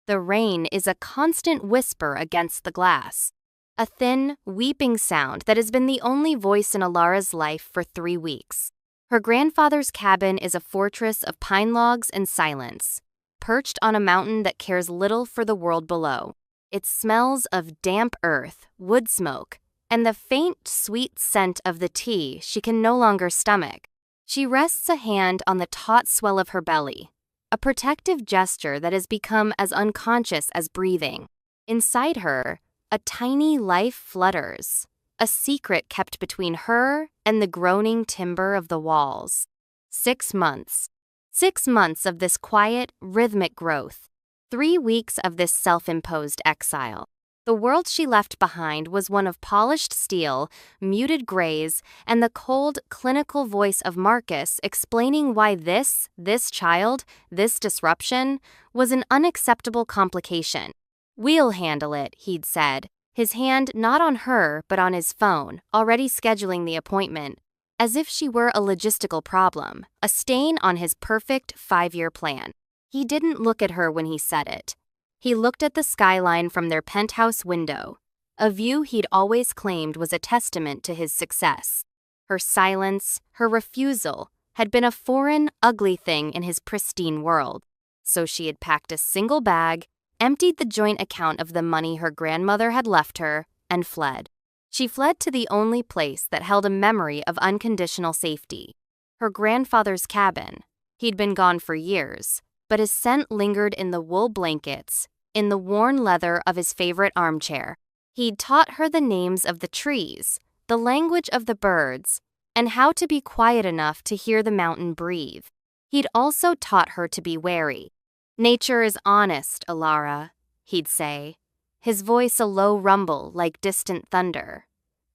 The rain is a constant whisper against the glass, a thin, weeping sound that has been the only voice in Alara's life for 3 weeks. Her grandfather's cabin is a fortress of pine logs and silence, perched on a mountain that cares little for the world below. It smells of damp earth, wood smoke, and the faint, sweet scent of the tea she can no longer stomach. She rests a hand on the taut swell of her belly, a protective gesture that has become as unconscious as breathing. Inside her, a tiny life flutters, a secret kept between her and the groaning timber of the walls. 6 months. 6 months of this quiet, rhythmic growth. 3 weeks of this self-imposed exile. The world she left behind was one of polished steel, muted grays, and the cold, clinical voice of Marcus explaining why this child, this disruption, was an unacceptable complication. "We'll handle it," he'd said, his hand not on her but on his phone, already scheduling the appointment, as if she were a logistical problem, a stain on his perfect 5-year plan. He didn't look at her when he said it. He looked at the skyline from their penthouse window, a view he'd always claimed was a testament to his success. Her silence, her refusal, had been a foreign, ugly thing in his pristine world. So she had packed a single bag, emptied the joint account of the money her grandmother had left her, and fled. She fled to the only place that held a memory of unconditional safety. Her grandfather's cabin. He'd been gone for years, but his scent lingered in the wool blankets, in the worn leather of his favorite armchair. He'd taught her the names of the trees, the language of the birds, and how to be quiet enough to hear the mountain breathe. He'd also taught her to be wary. "Nature is honest, Alara," he'd say, his voice a low rumble like distant thunder.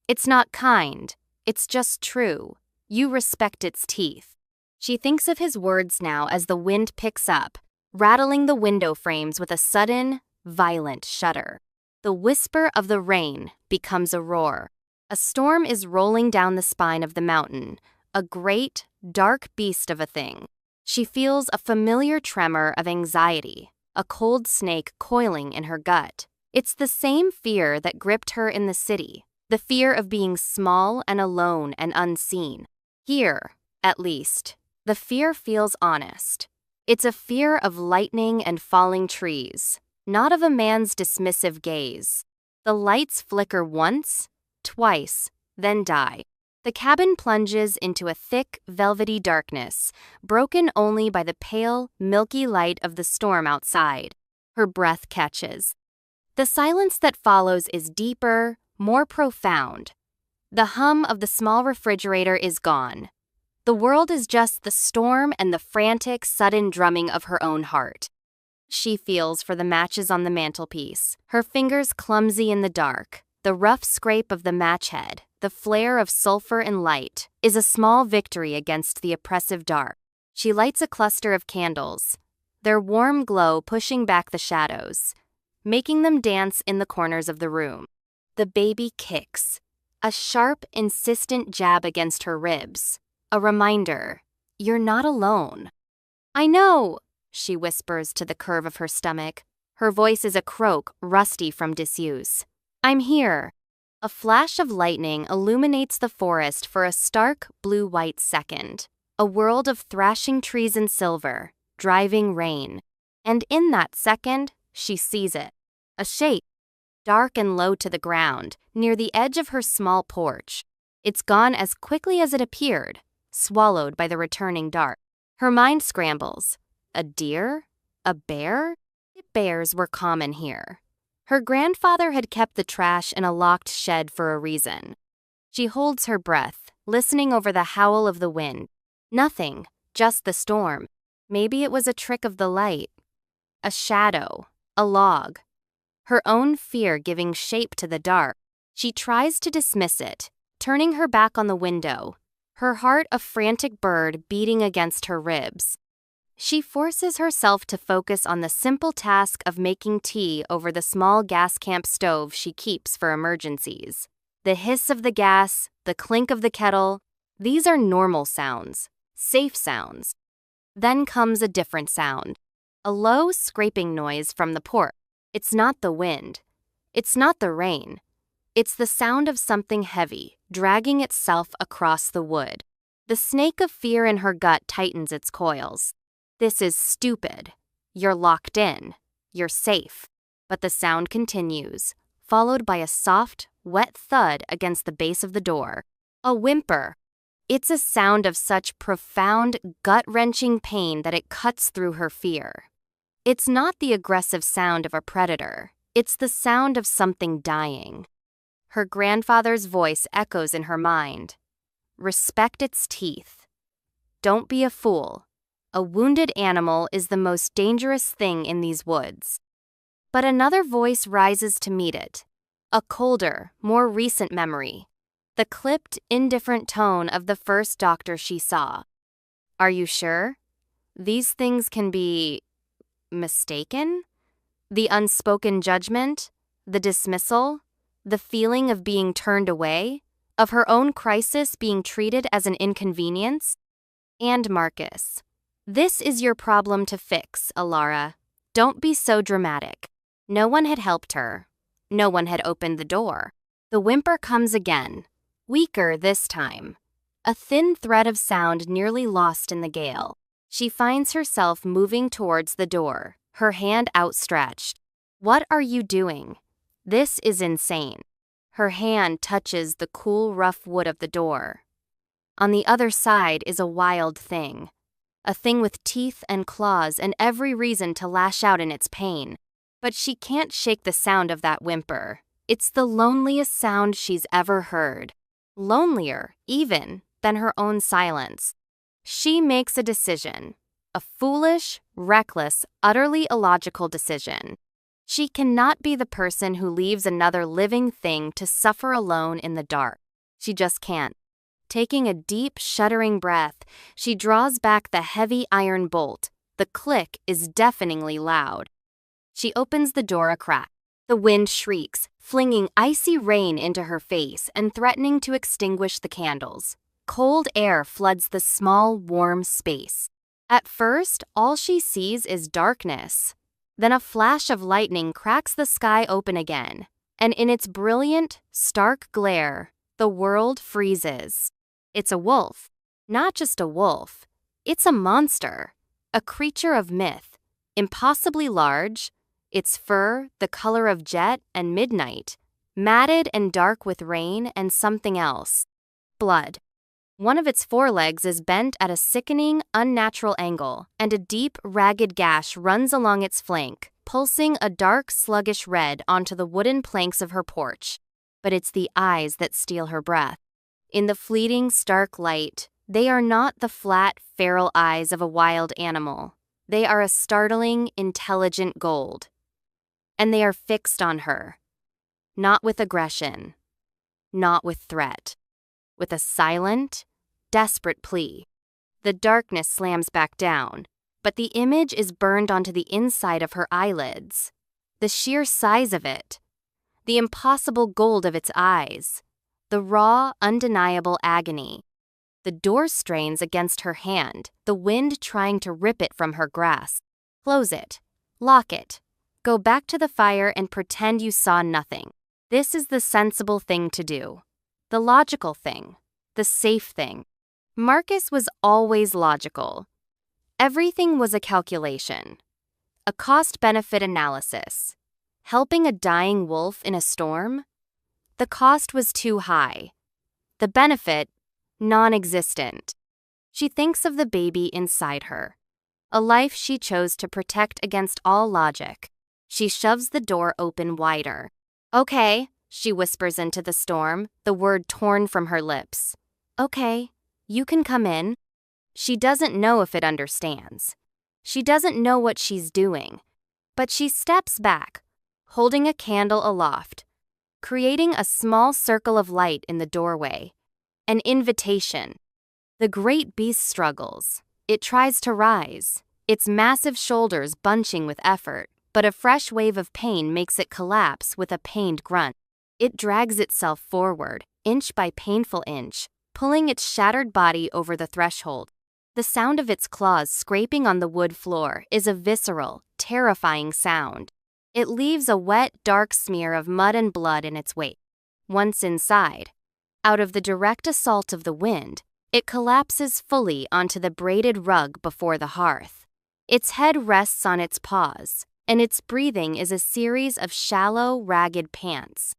"It's not kind, it's just true. You respect its teeth." She thinks of his words now as the wind picks up, rattling the window frames with a sudden, violent shudder. The whisper of the rain becomes a roar. A storm is rolling down the spine of the mountain, a great, dark beast of a thing. She feels a familiar tremor of anxiety, a cold snake coiling in her gut. It's the same fear that gripped her in the city, the fear of being small and alone and unseen. Here, at least, the fear feels honest. It's a fear of lightning and falling trees, not of a man's dismissive gaze. The lights flicker once, twice, then die. The cabin plunges into a thick, velvety darkness, broken only by the pale, milky light of the storm outside. Her breath catches. The silence that follows is deeper, more profound. The hum of the small refrigerator is gone. The world is just the storm and the frantic, sudden drumming of her own heart. She feels for the matches on the mantelpiece, her fingers clumsy in the dark. The rough scrape of the match head, the flare of sulfur and light, is a small victory against the oppressive dark. She lights a cluster of candles, their warm glow pushing back the shadows, making them dance in the corners of the room. The baby kicks, a sharp, insistent jab against her ribs. A reminder, you're not alone. "I know," she whispers to the curve of her stomach. Her voice is a croak, rusty from disuse. "I'm here." A flash of lightning illuminates the forest for a stark, blue-white second. A world of thrashing trees and silver, driving rain. And in that second, she sees it. A shape, dark and low to the ground, near the edge of her small porch. It's gone as quickly as it appeared, swallowed by the returning dark. Her mind scrambles. A deer? A bear? Bears were common here. Her grandfather had kept the trash in a locked shed for a reason. She holds her breath, listening over the howl of the wind. Nothing, just the storm. Maybe it was a trick of the light. A shadow, a log. Her own fear giving shape to the dark. She tries to dismiss it, turning her back on the window, her heart a frantic bird beating against her ribs. She forces herself to focus on the simple task of making tea over the small gas camp stove she keeps for emergencies. The hiss of the gas, the clink of the kettle, these are normal sounds, safe sounds. Then comes a different sound. A low, scraping noise from the porch. It's not the wind. It's not the rain. It's the sound of something heavy, dragging itself across the wood. The snake of fear in her gut tightens its coils. This is stupid. You're locked in. You're safe. But the sound continues, followed by a soft, wet thud against the base of the door. A whimper. It's a sound of such profound, gut-wrenching pain that it cuts through her fear. It's not the aggressive sound of a predator. It's the sound of something dying. Her grandfather's voice echoes in her mind. Respect its teeth. Don't be a fool. A wounded animal is the most dangerous thing in these woods. But another voice rises to meet it. A colder, more recent memory. The clipped, indifferent tone of the first doctor she saw. Are you sure? These things can be mistaken? The unspoken judgment, the dismissal, the feeling of being turned away, of her own crisis being treated as an inconvenience? And Marcus. This is your problem to fix, Alara. Don't be so dramatic. No one had helped her. No one had opened the door. The whimper comes again, weaker this time. A thin thread of sound nearly lost in the gale. She finds herself moving towards the door, her hand outstretched. What are you doing? This is insane. Her hand touches the cool, rough wood of the door. On the other side is a wild thing. A thing with teeth and claws and every reason to lash out in its pain. But she can't shake the sound of that whimper. It's the loneliest sound she's ever heard. Lonelier, even, than her own silence. She makes a decision. A foolish, reckless, utterly illogical decision. She cannot be the person who leaves another living thing to suffer alone in the dark. She just can't. Taking a deep, shuddering breath, she draws back the heavy iron bolt. The click is deafeningly loud. She opens the door a crack. The wind shrieks, flinging icy rain into her face and threatening to extinguish the candles. Cold air floods the small, warm space. At first, all she sees is darkness. Then a flash of lightning cracks the sky open again, and in its brilliant, stark glare, the world freezes. It's a wolf. Not just a wolf. It's a monster. A creature of myth. Impossibly large. Its fur, the color of jet and midnight. Matted and dark with rain and something else. Blood. One of its forelegs is bent at a sickening, unnatural angle, and a deep, ragged gash runs along its flank, pulsing a dark, sluggish red onto the wooden planks of her porch. But it's the eyes that steal her breath. In the fleeting, stark light, they are not the flat, feral eyes of a wild animal. They are a startling, intelligent gold. And they are fixed on her. Not with aggression. Not with threat. With a silent, desperate plea. The darkness slams back down, but the image is burned onto the inside of her eyelids. The sheer size of it. The impossible gold of its eyes. The raw, undeniable agony. The door strains against her hand, the wind trying to rip it from her grasp. Close it. Lock it. Go back to the fire and pretend you saw nothing. This is the sensible thing to do. The logical thing. The safe thing. Marcus was always logical. Everything was a calculation. A cost-benefit analysis. Helping a dying wolf in a storm? The cost was too high. The benefit, non-existent. She thinks of the baby inside her. A life she chose to protect against all logic. She shoves the door open wider. Okay, she whispers into the storm, the word torn from her lips. Okay, you can come in. She doesn't know if it understands. She doesn't know what she's doing. But she steps back, holding a candle aloft, creating a small circle of light in the doorway. An invitation. The great beast struggles. It tries to rise, its massive shoulders bunching with effort, but a fresh wave of pain makes it collapse with a pained grunt. It drags itself forward, inch by painful inch, pulling its shattered body over the threshold. The sound of its claws scraping on the wood floor is a visceral, terrifying sound. It leaves a wet, dark smear of mud and blood in its wake. Once inside, out of the direct assault of the wind, it collapses fully onto the braided rug before the hearth. Its head rests on its paws, and its breathing is a series of shallow, ragged pants.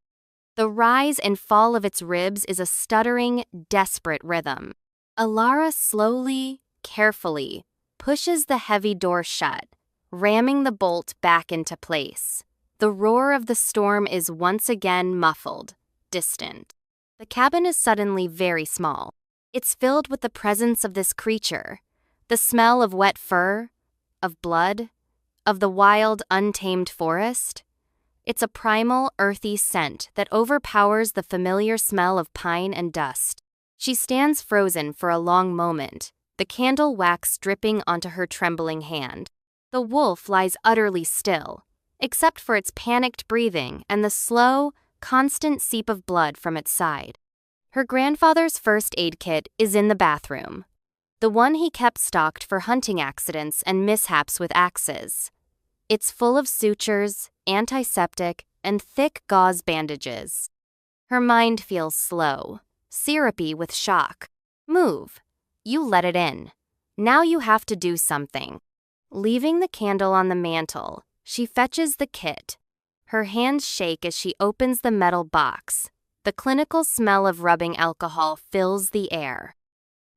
The rise and fall of its ribs is a stuttering, desperate rhythm. Alara slowly, carefully, pushes the heavy door shut, ramming the bolt back into place. The roar of the storm is once again muffled, distant. The cabin is suddenly very small. It's filled with the presence of this creature, the smell of wet fur, of blood, of the wild, untamed forest. It's a primal, earthy scent that overpowers the familiar smell of pine and dust. She stands frozen for a long moment, the candle wax dripping onto her trembling hand. The wolf lies utterly still, except for its panicked breathing and the slow, constant seep of blood from its side. Her grandfather's first aid kit is in the bathroom, the one he kept stocked for hunting accidents and mishaps with axes. It's full of sutures, antiseptic, and thick gauze bandages. Her mind feels slow, syrupy with shock. Move. You let it in. Now you have to do something. Leaving the candle on the mantel, she fetches the kit. Her hands shake as she opens the metal box. The clinical smell of rubbing alcohol fills the air.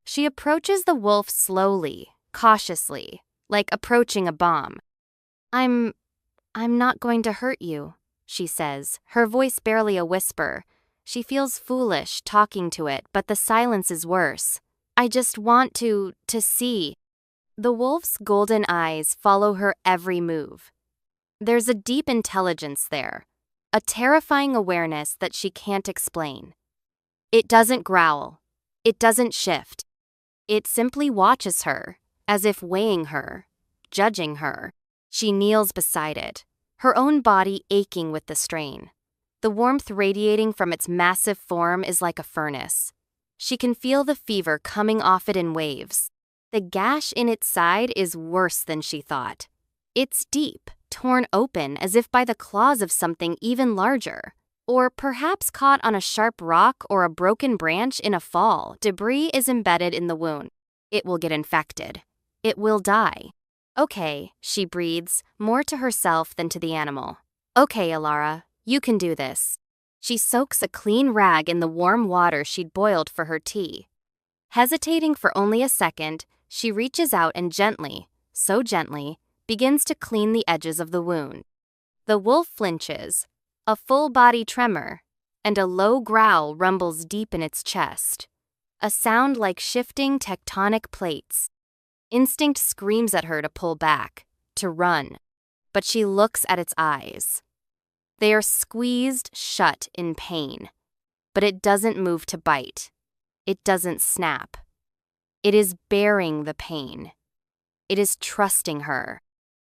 She approaches the wolf slowly, cautiously, like approaching a bomb. I'm not going to hurt you, she says, her voice barely a whisper. She feels foolish talking to it, but the silence is worse. I just want to see. The wolf's golden eyes follow her every move. There's a deep intelligence there, a terrifying awareness that she can't explain. It doesn't growl. It doesn't shift. It simply watches her, as if weighing her, judging her. She kneels beside it, her own body aching with the strain. The warmth radiating from its massive form is like a furnace. She can feel the fever coming off it in waves. The gash in its side is worse than she thought. It's deep, torn open as if by the claws of something even larger. Or perhaps caught on a sharp rock or a broken branch in a fall. Debris is embedded in the wound. It will get infected. It will die. Okay, she breathes, more to herself than to the animal. Okay, Alara, you can do this. She soaks a clean rag in the warm water she'd boiled for her tea. Hesitating for only a second, she reaches out and gently, so gently, begins to clean the edges of the wound. The wolf flinches, a full-body tremor, and a low growl rumbles deep in its chest, a sound like shifting tectonic plates. Instinct screams at her to pull back, to run, but she looks at its eyes. They are squeezed shut in pain, but it doesn't move to bite. It doesn't snap. It is bearing the pain. It is trusting her.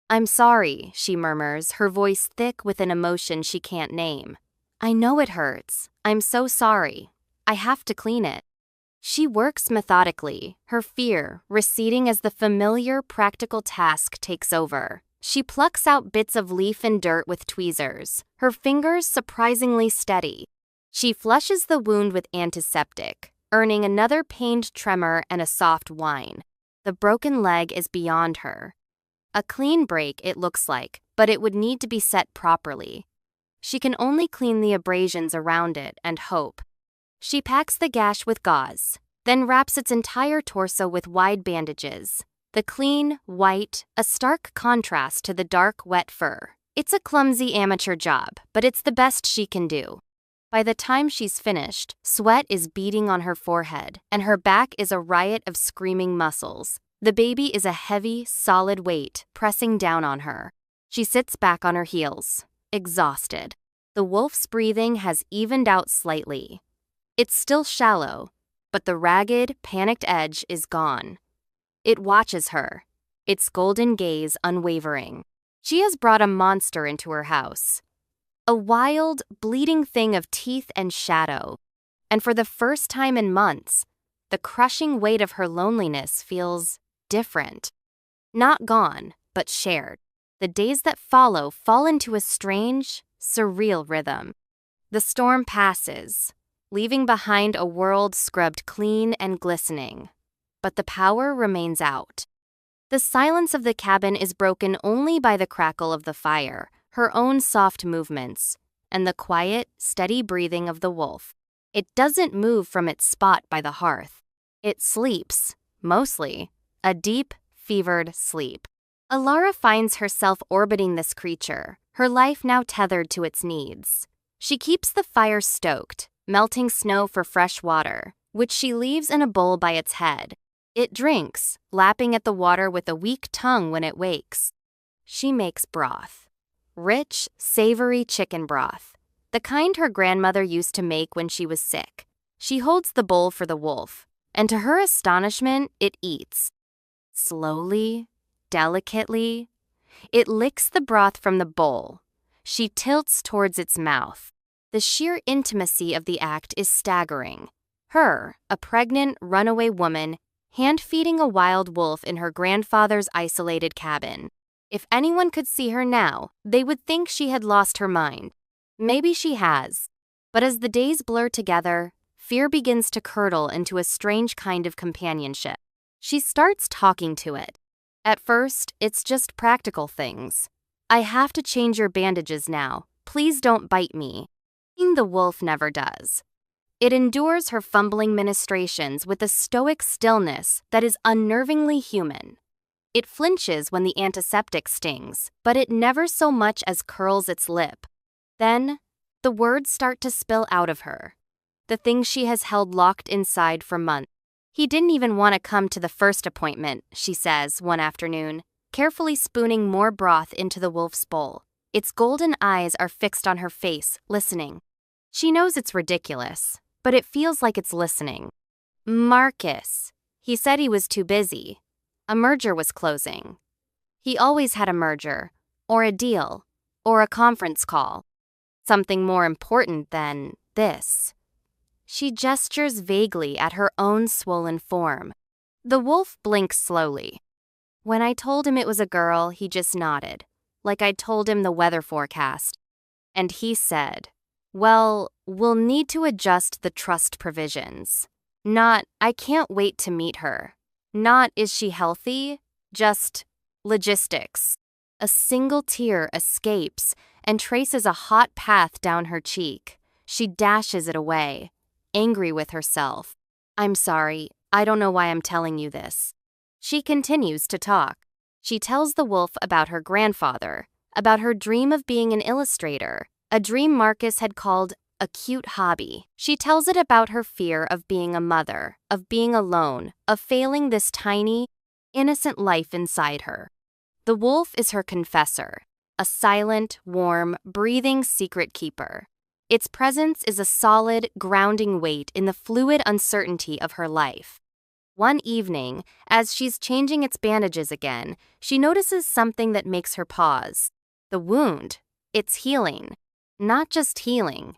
I'm sorry, she murmurs, her voice thick with an emotion she can't name. I know it hurts. I'm so sorry. I have to clean it. She works methodically, her fear receding as the familiar, practical task takes over. She plucks out bits of leaf and dirt with tweezers, her fingers surprisingly steady. She flushes the wound with antiseptic, earning another pained tremor and a soft whine. The broken leg is beyond her. A clean break, it looks like, but it would need to be set properly. She can only clean the abrasions around it and hope. She packs the gash with gauze, then wraps its entire torso with wide bandages. The clean, white, a stark contrast to the dark, wet fur. It's a clumsy amateur job, but it's the best she can do. By the time she's finished, sweat is beading on her forehead, and her back is a riot of screaming muscles. The baby is a heavy, solid weight pressing down on her. She sits back on her heels, exhausted. The wolf's breathing has evened out slightly. It's still shallow, but the ragged, panicked edge is gone. It watches her, its golden gaze unwavering. She has brought a monster into her house. A wild, bleeding thing of teeth and shadow. And for the first time in months, The crushing weight of her loneliness feels different. Not gone, but shared. The days that follow fall into a strange, surreal rhythm. The storm passes, leaving behind a world scrubbed clean and glistening. But the power remains out. The silence of the cabin is broken only by the crackle of the fire, her own soft movements, and the quiet, steady breathing of the wolf. It doesn't move from its spot by the hearth. It sleeps, mostly, a deep, fevered sleep. Alara finds herself orbiting this creature, her life now tethered to its needs. She keeps the fire stoked, melting snow for fresh water, which she leaves in a bowl by its head. It drinks, lapping at the water with a weak tongue when it wakes. She makes broth. Rich, savory chicken broth, the kind her grandmother used to make when she was sick. She holds the bowl for the wolf, and to her astonishment, it eats. Slowly, delicately, it licks the broth from the bowl. She tilts towards its mouth. The sheer intimacy of the act is staggering. Her, a pregnant, runaway woman, hand-feeding a wild wolf in her grandfather's isolated cabin. If anyone could see her now, they would think she had lost her mind. Maybe she has. But as the days blur together, fear begins to curdle into a strange kind of companionship. She starts talking to it. At first, it's just practical things. I have to change your bandages now. Please don't bite me. The wolf never does. It endures her fumbling ministrations with a stoic stillness that is unnervingly human. It flinches when the antiseptic stings, but it never so much as curls its lip. Then, the words start to spill out of her. The things she has held locked inside for months. He didn't even want to come to the first appointment, she says one afternoon, carefully spooning more broth into the wolf's bowl. Its golden eyes are fixed on her face, listening. She knows it's ridiculous, but it feels like it's listening. Marcus. He said he was too busy. A merger was closing. He always had a merger, or a deal, or a conference call. Something more important than this. She gestures vaguely at her own swollen form. The wolf blinks slowly. When I told him it was a girl, he just nodded, like I'd told him the weather forecast. And he said, well, we'll need to adjust the trust provisions. Not, I can't wait to meet her. Not, is she healthy? Just logistics. A single tear escapes and traces a hot path down her cheek. She dashes it away, angry with herself. I'm sorry, I don't know why I'm telling you this. She continues to talk. She tells the wolf about her grandfather, about her dream of being an illustrator, a dream Marcus had called a cute hobby. She tells it about her fear of being a mother, of being alone, of failing this tiny, innocent life inside her. The wolf is her confessor, a silent, warm, breathing secret keeper. Its presence is a solid, grounding weight in the fluid uncertainty of her life. One evening, as she's changing its bandages again, she notices something that makes her pause. The wound. It's healing. Not just healing.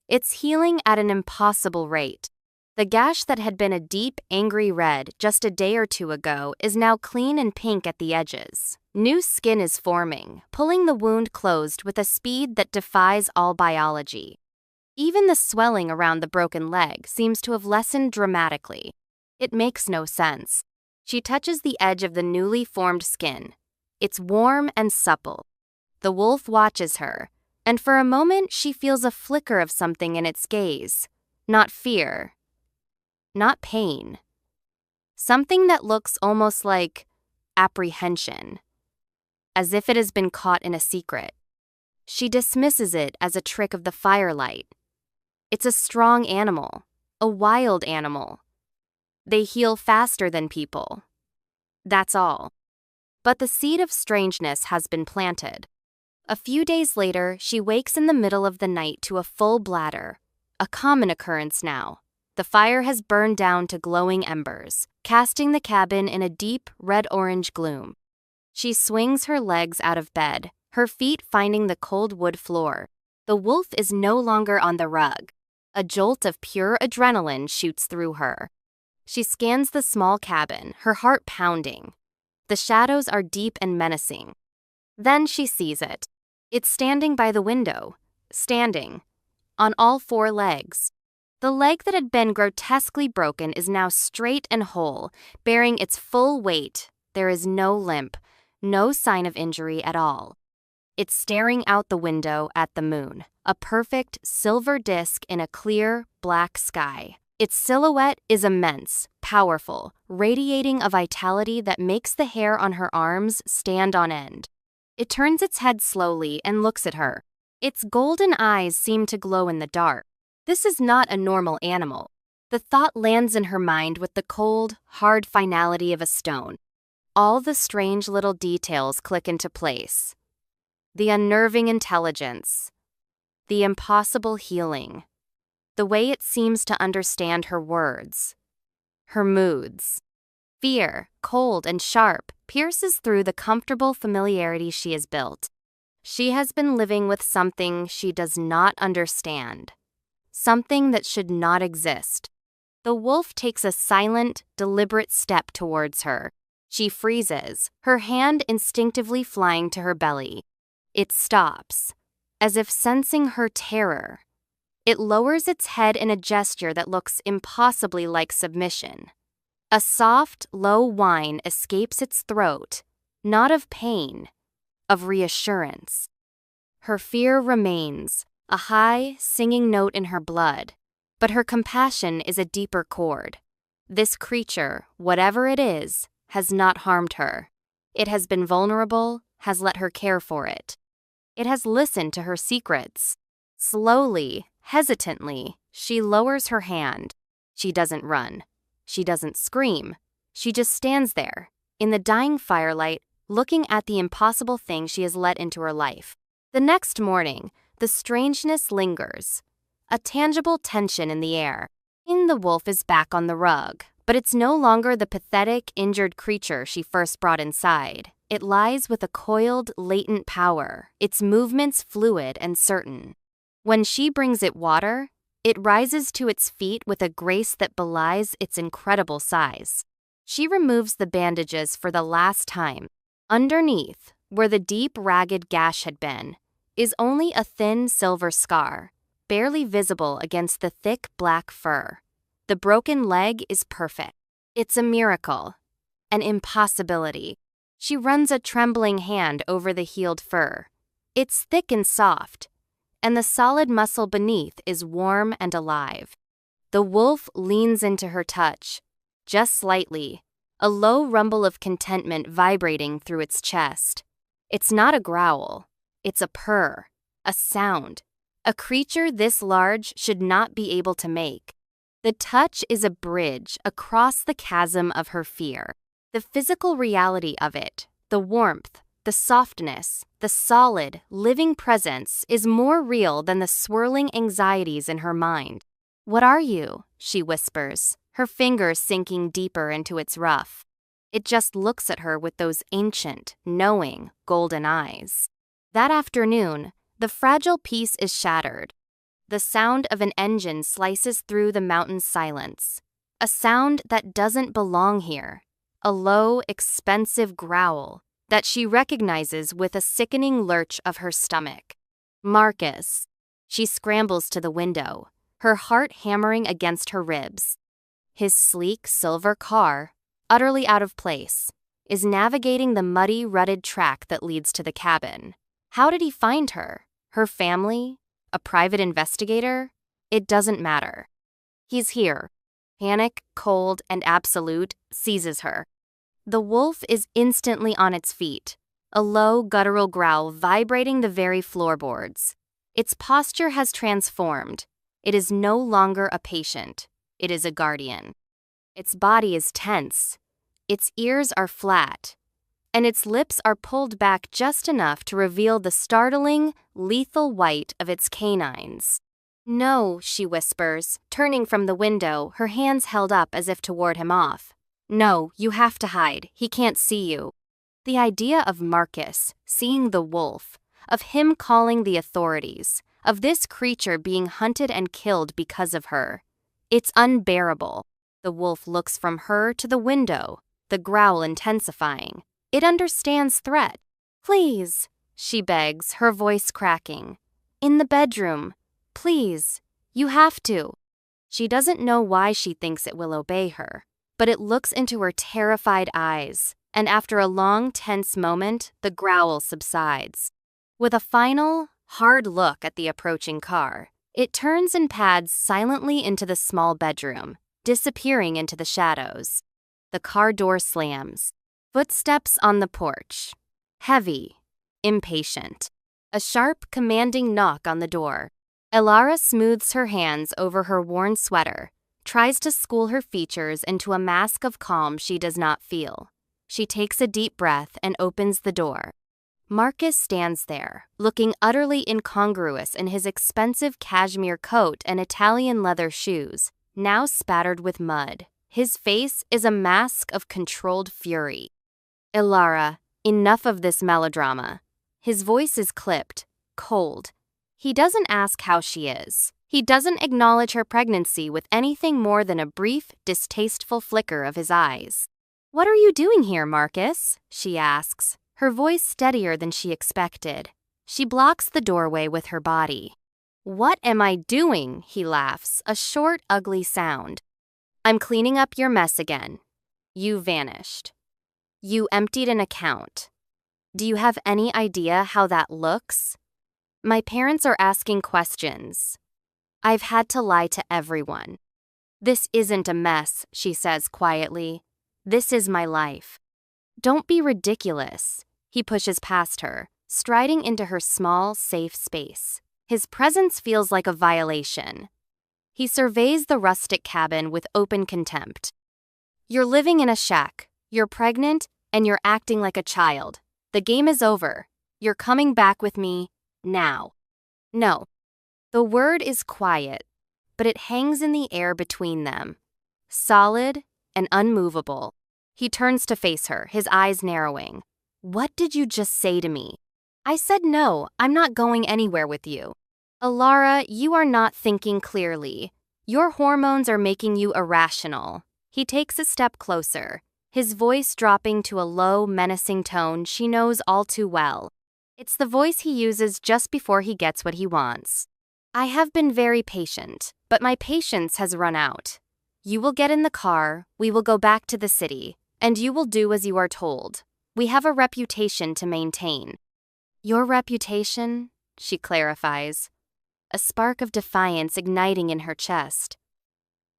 It's healing at an impossible rate. The gash that had been a deep, angry red just a day or two ago is now clean and pink at the edges. New skin is forming, pulling the wound closed with a speed that defies all biology. Even the swelling around the broken leg seems to have lessened dramatically. It makes no sense. She touches the edge of the newly formed skin. It's warm and supple. The wolf watches her, and for a moment she feels a flicker of something in its gaze. Not fear. Not pain. Something that looks almost like apprehension. As if it has been caught in a secret. She dismisses it as a trick of the firelight. It's a strong animal, a wild animal. They heal faster than people. That's all. But the seed of strangeness has been planted. A few days later, she wakes in the middle of the night to a full bladder, a common occurrence now. The fire has burned down to glowing embers, casting the cabin in a deep red-orange gloom. She swings her legs out of bed, her feet finding the cold wood floor. The wolf is no longer on the rug. A jolt of pure adrenaline shoots through her. She scans the small cabin, her heart pounding. The shadows are deep and menacing. Then she sees it. It's standing by the window, standing, on all four legs. The leg that had been grotesquely broken is now straight and whole, bearing its full weight. There is no limp, no sign of injury at all. It's staring out the window at the moon, a perfect silver disk in a clear, black sky. Its silhouette is immense, powerful, radiating a vitality that makes the hair on her arms stand on end. It turns its head slowly and looks at her. Its golden eyes seem to glow in the dark. This is not a normal animal. The thought lands in her mind with the cold, hard finality of a stone. All the strange little details click into place. The unnerving intelligence. The impossible healing. The way it seems to understand her words. Her moods. Fear, cold and sharp, pierces through the comfortable familiarity she has built. She has been living with something she does not understand. Something that should not exist. The wolf takes a silent, deliberate step towards her. She freezes, her hand instinctively flying to her belly. It stops, as if sensing her terror. It lowers its head in a gesture that looks impossibly like submission. A soft, low whine escapes its throat, not of pain, of reassurance. Her fear remains, a high, singing note in her blood, but her compassion is a deeper chord. This creature, whatever it is, has not harmed her. It has been vulnerable, has let her care for it. It has listened to her secrets. Slowly, hesitantly, she lowers her hand. She doesn't run. She doesn't scream. She just stands there, in the dying firelight, looking at the impossible thing she has let into her life. The next morning, the strangeness lingers, a tangible tension in the air. The wolf is back on the rug, but it's no longer the pathetic, injured creature she first brought inside. It lies with a coiled, latent power, its movements fluid and certain. When she brings it water, it rises to its feet with a grace that belies its incredible size. She removes the bandages for the last time. Underneath, where the deep, ragged gash had been, is only a thin silver scar, barely visible against the thick black fur. The broken leg is perfect. It's a miracle, an impossibility. She runs a trembling hand over the healed fur. It's thick and soft, and the solid muscle beneath is warm and alive. The wolf leans into her touch, just slightly, a low rumble of contentment vibrating through its chest. It's not a growl, it's a purr, a sound. A creature this large should not be able to make. The touch is a bridge across the chasm of her fear. The physical reality of it, the warmth, the softness, the solid, living presence is more real than the swirling anxieties in her mind. "What are you?" she whispers, her fingers sinking deeper into its ruff. It just looks at her with those ancient, knowing, golden eyes. That afternoon, the fragile peace is shattered. The sound of an engine slices through the mountain's silence. A sound that doesn't belong here. A low, expensive growl that she recognizes with a sickening lurch of her stomach. Marcus. She scrambles to the window, her heart hammering against her ribs. His sleek silver car, utterly out of place, is navigating the muddy, rutted track that leads to the cabin. How did he find her? Her family? A private investigator? It doesn't matter. He's here. Panic, cold, and absolute, seizes her. The wolf is instantly on its feet, a low, guttural growl vibrating the very floorboards. Its posture has transformed. It is no longer a patient. It is a guardian. Its body is tense. Its ears are flat, and its lips are pulled back just enough to reveal the startling, lethal white of its canines. "No," she whispers, turning from the window, her hands held up as if to ward him off. "No, you have to hide. He can't see you." The idea of Marcus seeing the wolf, of him calling the authorities, of this creature being hunted and killed because of her, it's unbearable. The wolf looks from her to the window, the growl intensifying. It understands threat. "Please," she begs, her voice cracking. "In the bedroom. Please. You have to." She doesn't know why she thinks it will obey her, but it looks into her terrified eyes, and after a long, tense moment, the growl subsides. With a final, hard look at the approaching car, it turns and pads silently into the small bedroom, disappearing into the shadows. The car door slams. Footsteps on the porch. Heavy, impatient. A sharp, commanding knock on the door. Elara smooths her hands over her worn sweater, tries to school her features into a mask of calm she does not feel. She takes a deep breath and opens the door. Marcus stands there, looking utterly incongruous in his expensive cashmere coat and Italian leather shoes, now spattered with mud. His face is a mask of controlled fury. "Elara, enough of this melodrama." His voice is clipped, cold. He doesn't ask how she is. He doesn't acknowledge her pregnancy with anything more than a brief, distasteful flicker of his eyes. "What are you doing here, Marcus?" she asks, her voice steadier than she expected. She blocks the doorway with her body. "What am I doing?" he laughs, a short, ugly sound. "I'm cleaning up your mess again. You vanished. You emptied an account. Do you have any idea how that looks? My parents are asking questions. I've had to lie to everyone. This isn't a mess," she says quietly. "This is my life." "Don't be ridiculous." He pushes past her, striding into her small, safe space. His presence feels like a violation. He surveys the rustic cabin with open contempt. "You're living in a shack, you're pregnant, and you're acting like a child. The game is over. You're coming back with me, now." "No." The word is quiet, but it hangs in the air between them, solid and unmovable. He turns to face her, his eyes narrowing. "What did you just say to me?" "I said no, I'm not going anywhere with you." "Elara, you are not thinking clearly. Your hormones are making you irrational." He takes a step closer, his voice dropping to a low, menacing tone she knows all too well. It's the voice he uses just before he gets what he wants. "I have been very patient, but my patience has run out. You will get in the car, we will go back to the city, and you will do as you are told. We have a reputation to maintain." "Your reputation?" she clarifies, a spark of defiance igniting in her chest.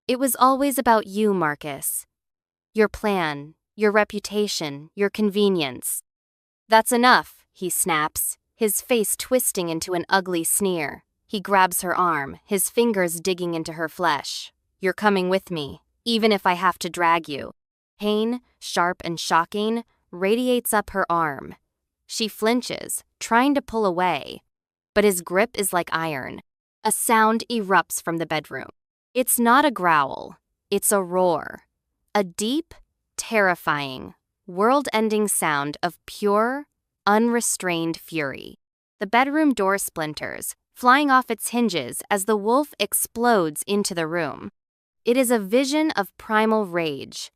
"It was always about you, Marcus. Your plan, your reputation, your convenience." "That's enough," he snaps, his face twisting into an ugly sneer. He grabs her arm, his fingers digging into her flesh. "You're coming with me, even if I have to drag you." Pain, sharp and shocking, radiates up her arm. She flinches, trying to pull away, but his grip is like iron. A sound erupts from the bedroom. It's not a growl, it's a roar. A deep, terrifying, world-ending sound of pure, unrestrained fury. The bedroom door splinters, flying off its hinges as the wolf explodes into the room. It is a vision of primal rage,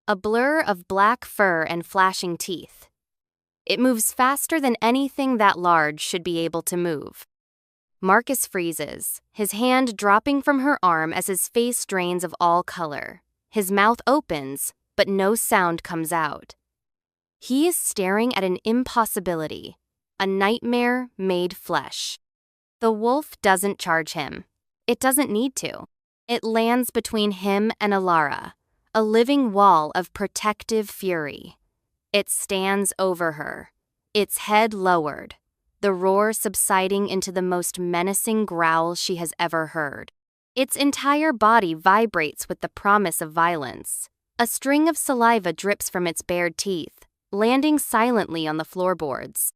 a blur of black fur and flashing teeth. It moves faster than anything that large should be able to move. Marcus freezes, his hand dropping from her arm as his face drains of all color. His mouth opens, but no sound comes out. He is staring at an impossibility, a nightmare made flesh. The wolf doesn't charge him. It doesn't need to. It lands between him and Elara, a living wall of protective fury. It stands over her, its head lowered, the roar subsiding into the most menacing growl she has ever heard. Its entire body vibrates with the promise of violence. A string of saliva drips from its bared teeth, landing silently on the floorboards.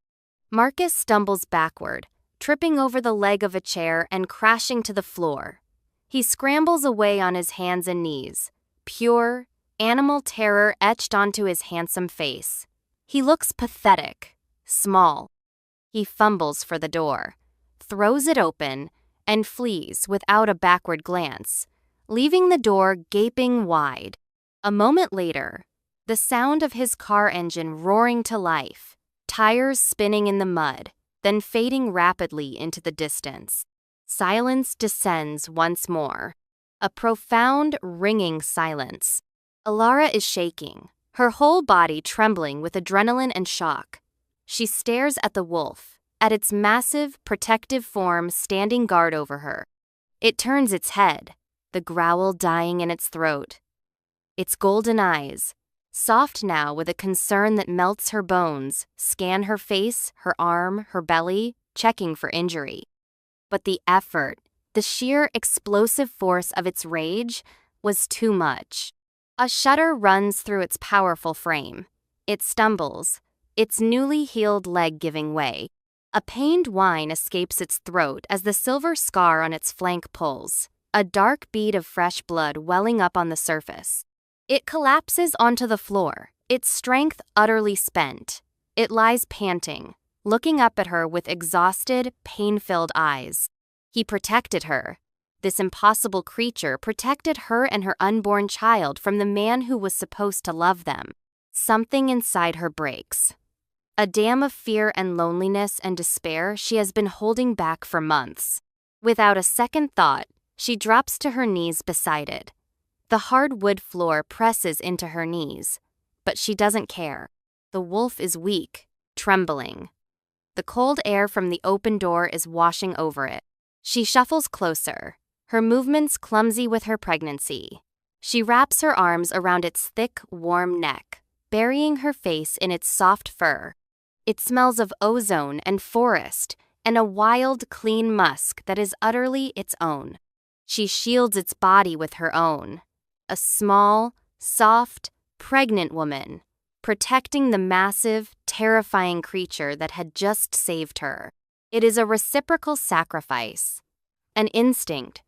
Marcus stumbles backward, tripping over the leg of a chair and crashing to the floor. He scrambles away on his hands and knees, pure, animal terror etched onto his handsome face. He looks pathetic, small. He fumbles for the door, throws it open, and flees without a backward glance, leaving the door gaping wide. A moment later, the sound of his car engine roaring to life, tires spinning in the mud, then fading rapidly into the distance. Silence descends once more. A profound, ringing silence. Alara is shaking, her whole body trembling with adrenaline and shock. She stares at the wolf, at its massive, protective form standing guard over her. It turns its head, the growl dying in its throat. Its golden eyes, soft now with a concern that melts her bones, scan her face, her arm, her belly, checking for injury. But the effort, the sheer explosive force of its rage, was too much. A shudder runs through its powerful frame. It stumbles, its newly healed leg giving way. A pained whine escapes its throat as the silver scar on its flank pulls, a dark bead of fresh blood welling up on the surface. It collapses onto the floor, its strength utterly spent. It lies panting, looking up at her with exhausted, pain-filled eyes. He protected her. This impossible creature protected her and her unborn child from the man who was supposed to love them. Something inside her breaks. A dam of fear and loneliness and despair she has been holding back for months. Without a second thought, she drops to her knees beside it. The hard wood floor presses into her knees, but she doesn't care. The wolf is weak, trembling. The cold air from the open door is washing over it. She shuffles closer, her movements clumsy with her pregnancy. She wraps her arms around its thick, warm neck, burying her face in its soft fur. It smells of ozone and forest and a wild, clean musk that is utterly its own. She shields its body with her own. A small, soft, pregnant woman, protecting the massive, terrifying creature that had just saved her. It is a reciprocal sacrifice, an instinct,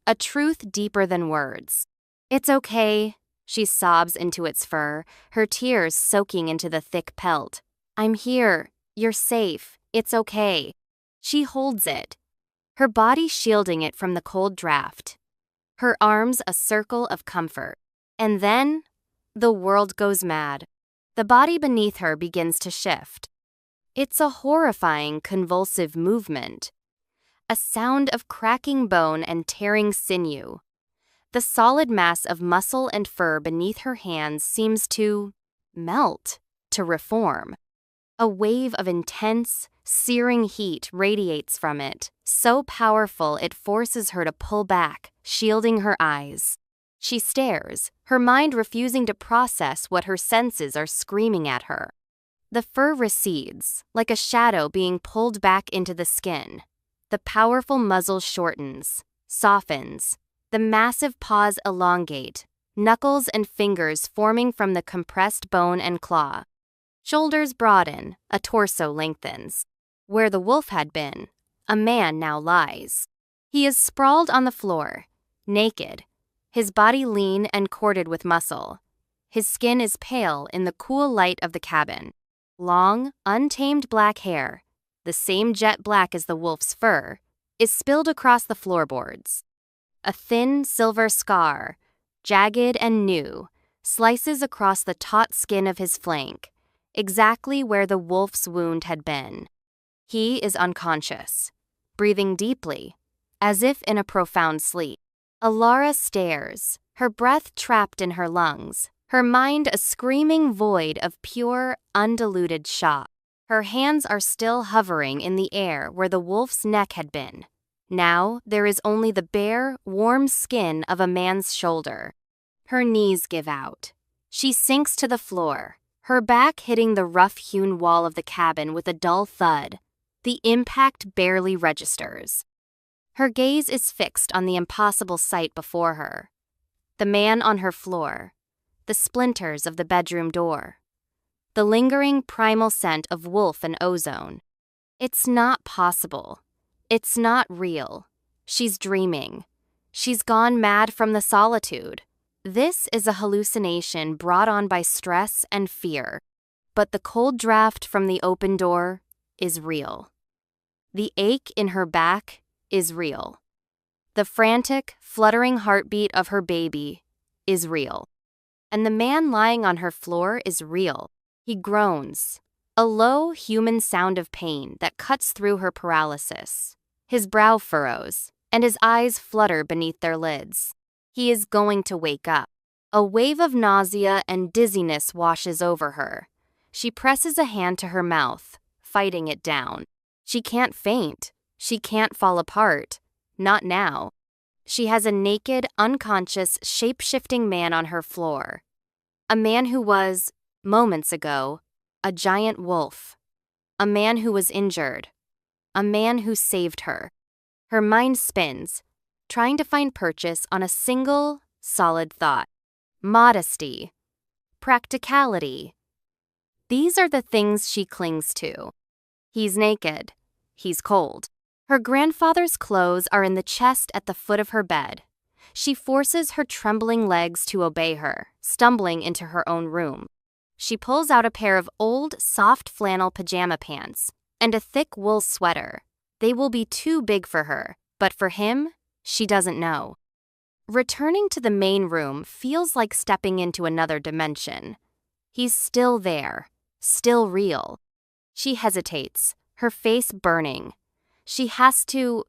a truth deeper than words. "It's okay," she sobs into its fur, her tears soaking into the thick pelt. "I'm here. You're safe. It's okay." She holds it, her body shielding it from the cold draft, her arms a circle of comfort. And then, the world goes mad. The body beneath her begins to shift. It's a horrifying, convulsive movement. A sound of cracking bone and tearing sinew. The solid mass of muscle and fur beneath her hands seems to melt, to reform. A wave of intense, searing heat radiates from it, so powerful it forces her to pull back, shielding her eyes. She stares, her mind refusing to process what her senses are screaming at her. The fur recedes, like a shadow being pulled back into the skin. The powerful muzzle shortens, softens. The massive paws elongate, knuckles and fingers forming from the compressed bone and claw. Shoulders broaden, a torso lengthens. Where the wolf had been, a man now lies. He is sprawled on the floor, naked, his body lean and corded with muscle. His skin is pale in the cool light of the cabin. Long, untamed black hair, the same jet black as the wolf's fur, is spilled across the floorboards. A thin silver scar, jagged and new, slices across the taut skin of his flank, exactly where the wolf's wound had been. He is unconscious, breathing deeply, as if in a profound sleep. Alara stares, her breath trapped in her lungs, her mind a screaming void of pure, undiluted shock. Her hands are still hovering in the air where the wolf's neck had been. Now there is only the bare, warm skin of a man's shoulder. Her knees give out. She sinks to the floor, her back hitting the rough-hewn wall of the cabin with a dull thud. The impact barely registers. Her gaze is fixed on the impossible sight before her. The man on her floor, the splinters of the bedroom door, the lingering primal scent of wolf and ozone. It's not possible. It's not real. She's dreaming. She's gone mad from the solitude. This is a hallucination brought on by stress and fear. But the cold draft from the open door is real. The ache in her back is real. The frantic, fluttering heartbeat of her baby is real. And the man lying on her floor is real. He groans, a low, human sound of pain that cuts through her paralysis. His brow furrows, and his eyes flutter beneath their lids. He is going to wake up. A wave of nausea and dizziness washes over her. She presses a hand to her mouth, fighting it down. She can't faint. She can't fall apart. Not now. She has a naked, unconscious, shape-shifting man on her floor. A man who was, moments ago, a giant wolf. A man who was injured. A man who saved her. Her mind spins, trying to find purchase on a single, solid thought. Modesty. Practicality. These are the things she clings to. He's naked. He's cold. Her grandfather's clothes are in the chest at the foot of her bed. She forces her trembling legs to obey her, stumbling into her own room. She pulls out a pair of old, soft flannel pajama pants and a thick wool sweater. They will be too big for her, but for him, she doesn't know. Returning to the main room feels like stepping into another dimension. He's still there, still real. She hesitates, her face burning. She has to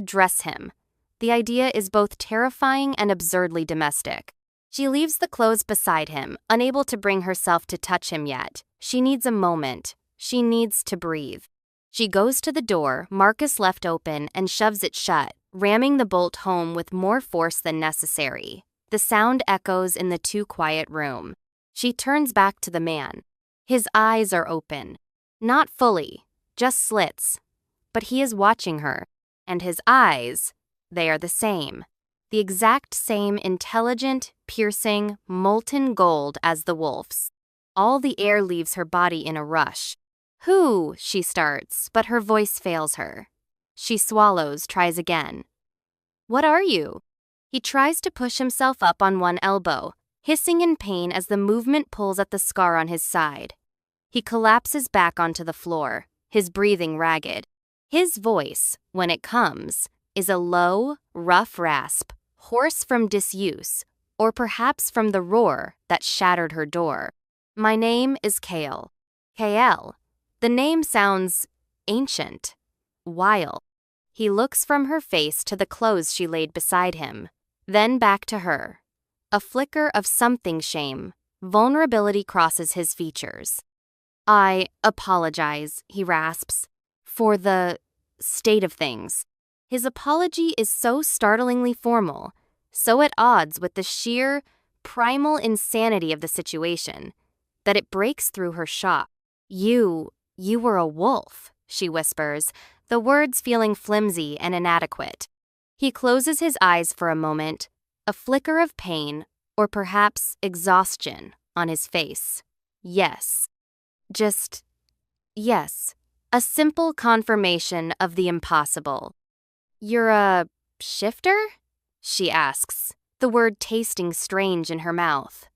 dress him. The idea is both terrifying and absurdly domestic. She leaves the clothes beside him, unable to bring herself to touch him yet. She needs a moment. She needs to breathe. She goes to the door Marcus left open and shoves it shut, ramming the bolt home with more force than necessary. The sound echoes in the too quiet room. She turns back to the man. His eyes are open. Not fully, just slits. But he is watching her, and his eyes, they are the same. The exact same intelligent, piercing, molten gold as the wolf's. All the air leaves her body in a rush. "Who?" she starts, but her voice fails her. She swallows, tries again. "What are you?" He tries to push himself up on one elbow, hissing in pain as the movement pulls at the scar on his side. He collapses back onto the floor, his breathing ragged. His voice, when it comes, is a low, rough rasp, hoarse from disuse, or perhaps from the roar that shattered her door. "My name is Kale." Kale. The name sounds ancient, wild. He looks from her face to the clothes she laid beside him, then back to her. A flicker of something shame, vulnerability crosses his features. "I apologize," he rasps, "for the state of things." His apology is so startlingly formal, so at odds with the sheer, primal insanity of the situation, that it breaks through her shock. You were a wolf," she whispers, the words feeling flimsy and inadequate. He closes his eyes for a moment, a flicker of pain, or perhaps exhaustion, on his face. Yes. Just, yes. A simple confirmation of the impossible. "You're a shifter?" she asks, the word tasting strange in her mouth.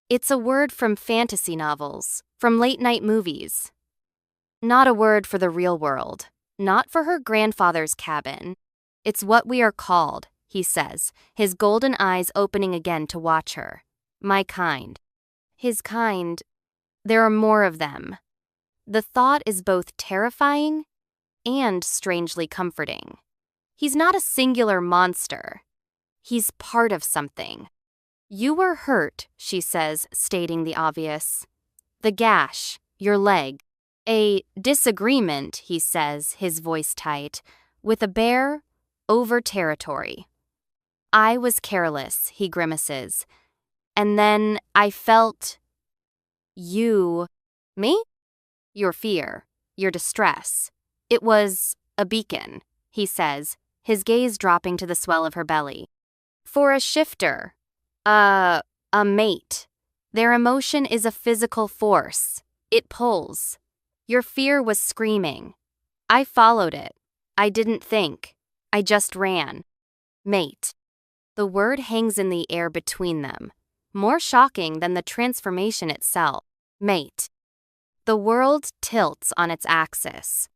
It's a word from fantasy novels, from late-night movies. Not a word for the real world, not for her grandfather's cabin. "It's what we are called," he says, his golden eyes opening again to watch her. "My kind." His kind. There are more of them. The thought is both terrifying and strangely comforting. He's not a singular monster. He's part of something. "You were hurt," she says, stating the obvious. "The gash, your leg." "A disagreement," he says, his voice tight, "with a bear over territory." "I was careless," he grimaces. "And then I felt you." "Me?" "Your fear, your distress. It was a beacon," he says, his gaze dropping to the swell of her belly. "For a shifter, a mate, their emotion is a physical force. It pulls. Your fear was screaming. I followed it. I didn't think. I just ran. Mate." The word hangs in the air between them, more shocking than the transformation itself. Mate. The world tilts on its axis.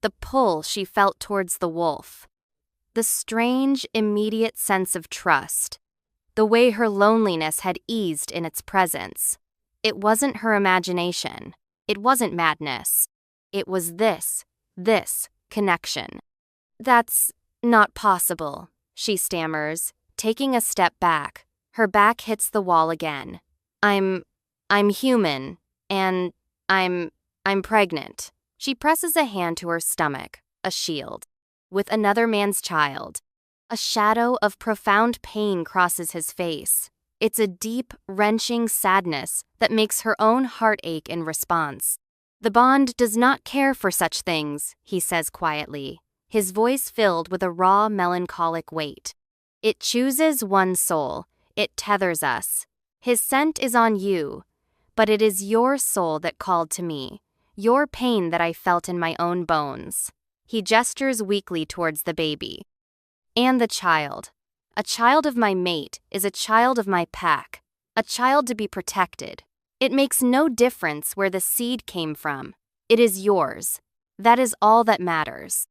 The pull she felt towards the wolf. The strange, immediate sense of trust. The way her loneliness had eased in its presence. It wasn't her imagination. It wasn't madness. It was this connection. That's not possible, she stammers, taking a step back. Her back hits the wall again. I'm human, and I'm pregnant. She presses a hand to her stomach, a shield. With another man's child. A shadow of profound pain crosses his face. It's a deep, wrenching sadness that makes her own heart ache in response. The bond does not care for such things, he says quietly, his voice filled with a raw, melancholic weight. It chooses one soul. It tethers us. His scent is on you, but it is your soul that called to me, your pain that I felt in my own bones. He gestures weakly towards the baby. And the child. A child of my mate is a child of my pack, a child to be protected. It makes no difference where the seed came from. It is yours. That is all that matters.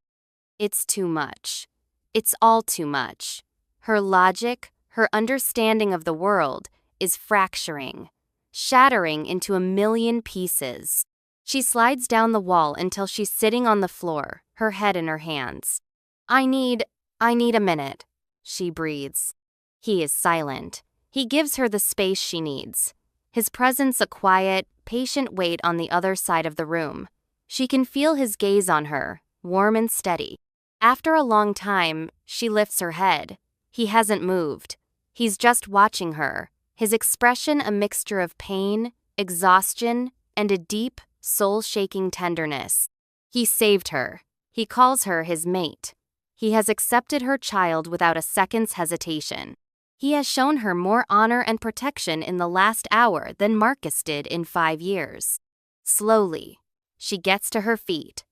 It's too much. It's all too much. Her logic, her understanding of the world, is fracturing, shattering into a million pieces. She slides down the wall until she's sitting on the floor, her head in her hands. I need a minute, she breathes. He is silent. He gives her the space she needs. His presence a quiet, patient weight on the other side of the room. She can feel his gaze on her, warm and steady. After a long time, she lifts her head. He hasn't moved. He's just watching her, his expression a mixture of pain, exhaustion, and a deep, soul-shaking tenderness. He saved her. He calls her his mate. He has accepted her child without a second's hesitation. He has shown her more honor and protection in the last hour than Marcus did in 5 years. Slowly, she gets to her feet.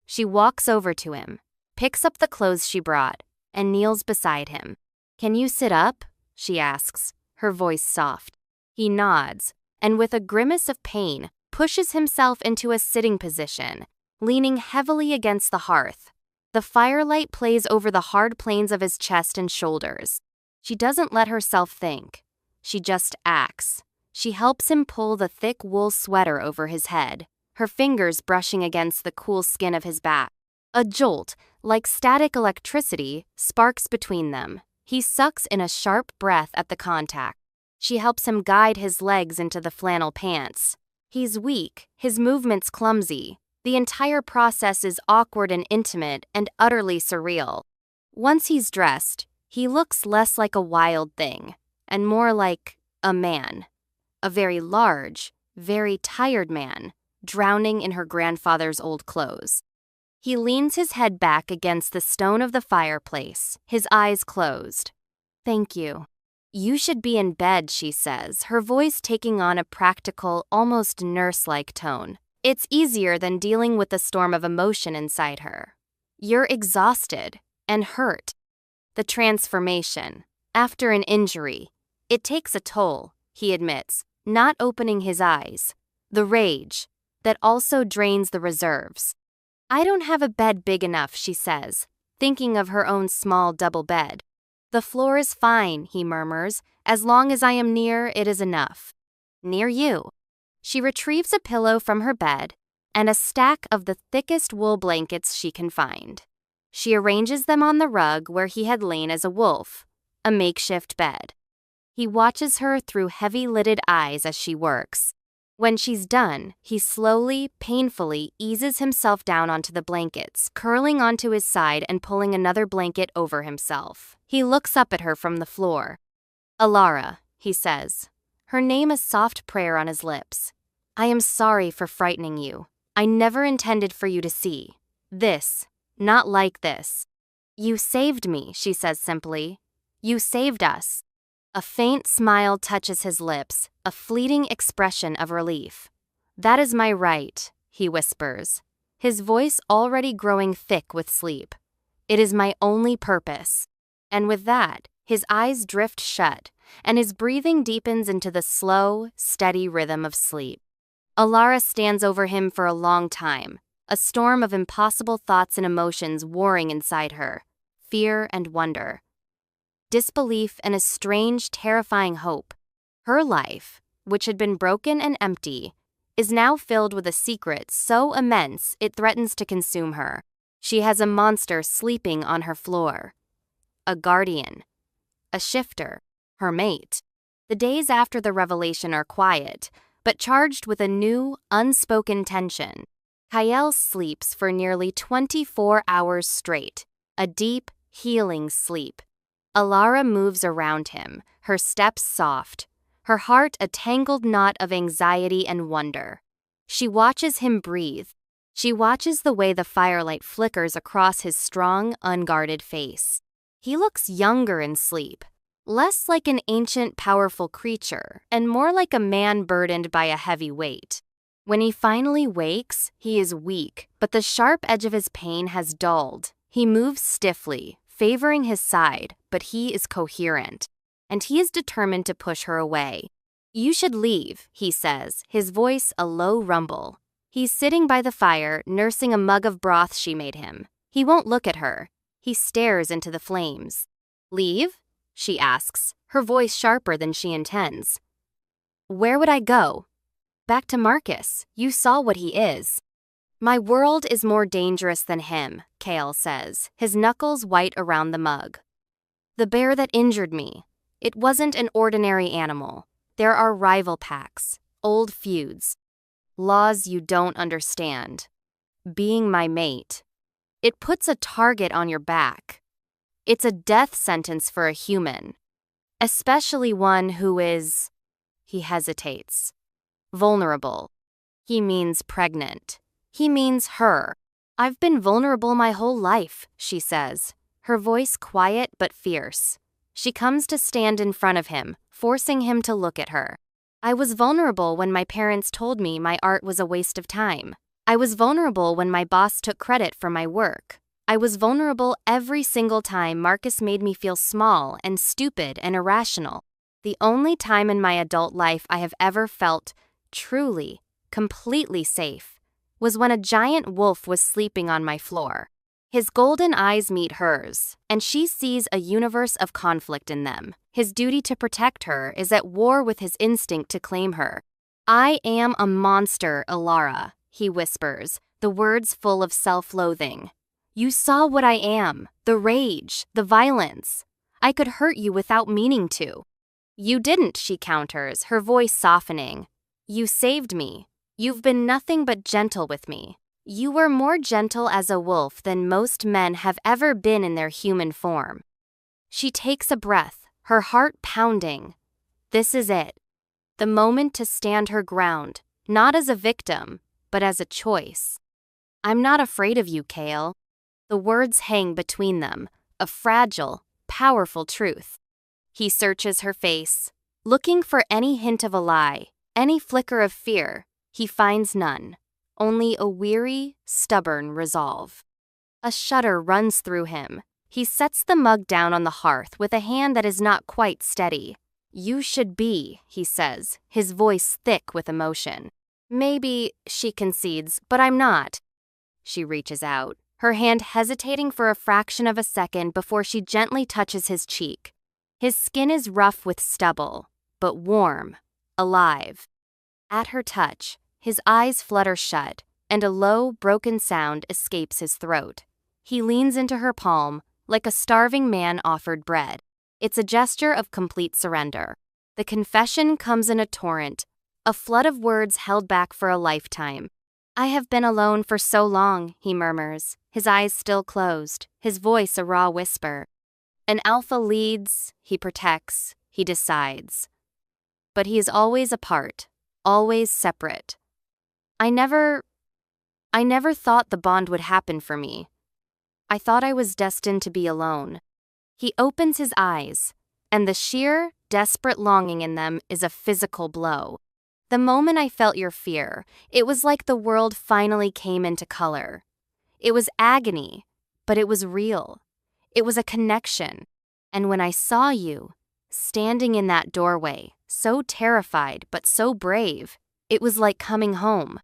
She walks over to him, picks up the clothes she brought, and kneels beside him. Can you sit up? She asks, her voice soft. He nods, and with a grimace of pain, pushes himself into a sitting position, leaning heavily against the hearth. The firelight plays over the hard planes of his chest and shoulders. She doesn't let herself think. She just acts. She helps him pull the thick wool sweater over his head, her fingers brushing against the cool skin of his back. A jolt, like static electricity, sparks between them. He sucks in a sharp breath at the contact. She helps him guide his legs into the flannel pants. He's weak, his movements clumsy. The entire process is awkward and intimate and utterly surreal. Once he's dressed, he looks less like a wild thing and more like a man. A very large, very tired man, drowning in her grandfather's old clothes. He leans his head back against the stone of the fireplace, his eyes closed. Thank you. You should be in bed, she says, her voice taking on a practical, almost nurse-like tone. It's easier than dealing with the storm of emotion inside her. You're exhausted and hurt. The transformation, after an injury, it takes a toll, he admits, not opening his eyes. The rage, that also drains the reserves. I don't have a bed big enough, she says, thinking of her own small double bed. The floor is fine, he murmurs, as long as I am near, it is enough. Near you. She retrieves a pillow from her bed and a stack of the thickest wool blankets she can find. She arranges them on the rug where he had lain as a wolf, a makeshift bed. He watches her through heavy-lidded eyes as she works. When she's done, he slowly, painfully eases himself down onto the blankets, curling onto his side and pulling another blanket over himself. He looks up at her from the floor. Alara, he says, her name a soft prayer on his lips. I am sorry for frightening you. I never intended for you to see. This, not like this. You saved me, she says simply. You saved us. A faint smile touches his lips, a fleeting expression of relief. That is my right, he whispers, his voice already growing thick with sleep. It is my only purpose. And with that, his eyes drift shut, and his breathing deepens into the slow, steady rhythm of sleep. Alara stands over him for a long time, a storm of impossible thoughts and emotions warring inside her. fear and wonder. Disbelief and a strange, terrifying hope. Her life, which had been broken and empty, is now filled with a secret so immense it threatens to consume her. She has a monster sleeping on her floor. A guardian. A shifter. Her mate. The days after the revelation are quiet, but charged with a new, unspoken tension. Kyle sleeps for nearly 24 hours straight, a deep, healing sleep. Alara moves around him, her steps soft, her heart a tangled knot of anxiety and wonder. She watches him breathe. She watches the way the firelight flickers across his strong, unguarded face. He looks younger in sleep, less like an ancient, powerful creature, and more like a man burdened by a heavy weight. When he finally wakes, he is weak, but the sharp edge of his pain has dulled. He moves stiffly, favoring his side, but he is coherent, and he is determined to push her away. "You should leave," he says, his voice a low rumble. He's sitting by the fire, nursing a mug of broth she made him. He won't look at her. He stares into the flames. "Leave?" she asks, her voice sharper than she intends. "Where would I go?" "Back to Marcus. You saw what he is." "My world is more dangerous than him," Kale says, his knuckles white around the mug. "The bear that injured me. It wasn't an ordinary animal. There are rival packs, old feuds, laws you don't understand. Being my mate. It puts a target on your back. It's a death sentence for a human, especially one who is," he hesitates, "vulnerable." He means pregnant. He means her. "I've been vulnerable my whole life," she says, her voice quiet but fierce. She comes to stand in front of him, forcing him to look at her. "I was vulnerable when my parents told me my art was a waste of time. I was vulnerable when my boss took credit for my work. I was vulnerable every single time Marcus made me feel small and stupid and irrational. The only time in my adult life I have ever felt truly, completely safe was when a giant wolf was sleeping on my floor." His golden eyes meet hers, and she sees a universe of conflict in them. His duty to protect her is at war with his instinct to claim her. "I am a monster, Alara," he whispers, the words full of self-loathing. "You saw what I am, the rage, the violence. I could hurt you without meaning to." "You didn't," she counters, her voice softening. "You saved me. You've been nothing but gentle with me. You were more gentle as a wolf than most men have ever been in their human form." She takes a breath, her heart pounding. This is it. The moment to stand her ground, not as a victim, but as a choice. "I'm not afraid of you, Kale." The words hang between them, a fragile, powerful truth. He searches her face, looking for any hint of a lie, any flicker of fear. He finds none. Only a weary, stubborn resolve. A shudder runs through him. He sets the mug down on the hearth with a hand that is not quite steady. "You should be," he says, his voice thick with emotion. "Maybe," she concedes, "but I'm not." She reaches out, her hand hesitating for a fraction of a second before she gently touches his cheek. His skin is rough with stubble, but warm, alive. At her touch, his eyes flutter shut, and a low, broken sound escapes his throat. He leans into her palm, like a starving man offered bread. It's a gesture of complete surrender. The confession comes in a torrent, a flood of words held back for a lifetime. "I have been alone for so long," he murmurs, his eyes still closed, his voice a raw whisper. An alpha leads, he protects, he decides. But he is always apart, always separate. I never thought the bond would happen for me. I thought I was destined to be alone." He opens his eyes, and the sheer, desperate longing in them is a physical blow. "The moment I felt your fear, it was like the world finally came into color. It was agony, but it was real. It was a connection. And when I saw you, standing in that doorway, so terrified but so brave, it was like coming home."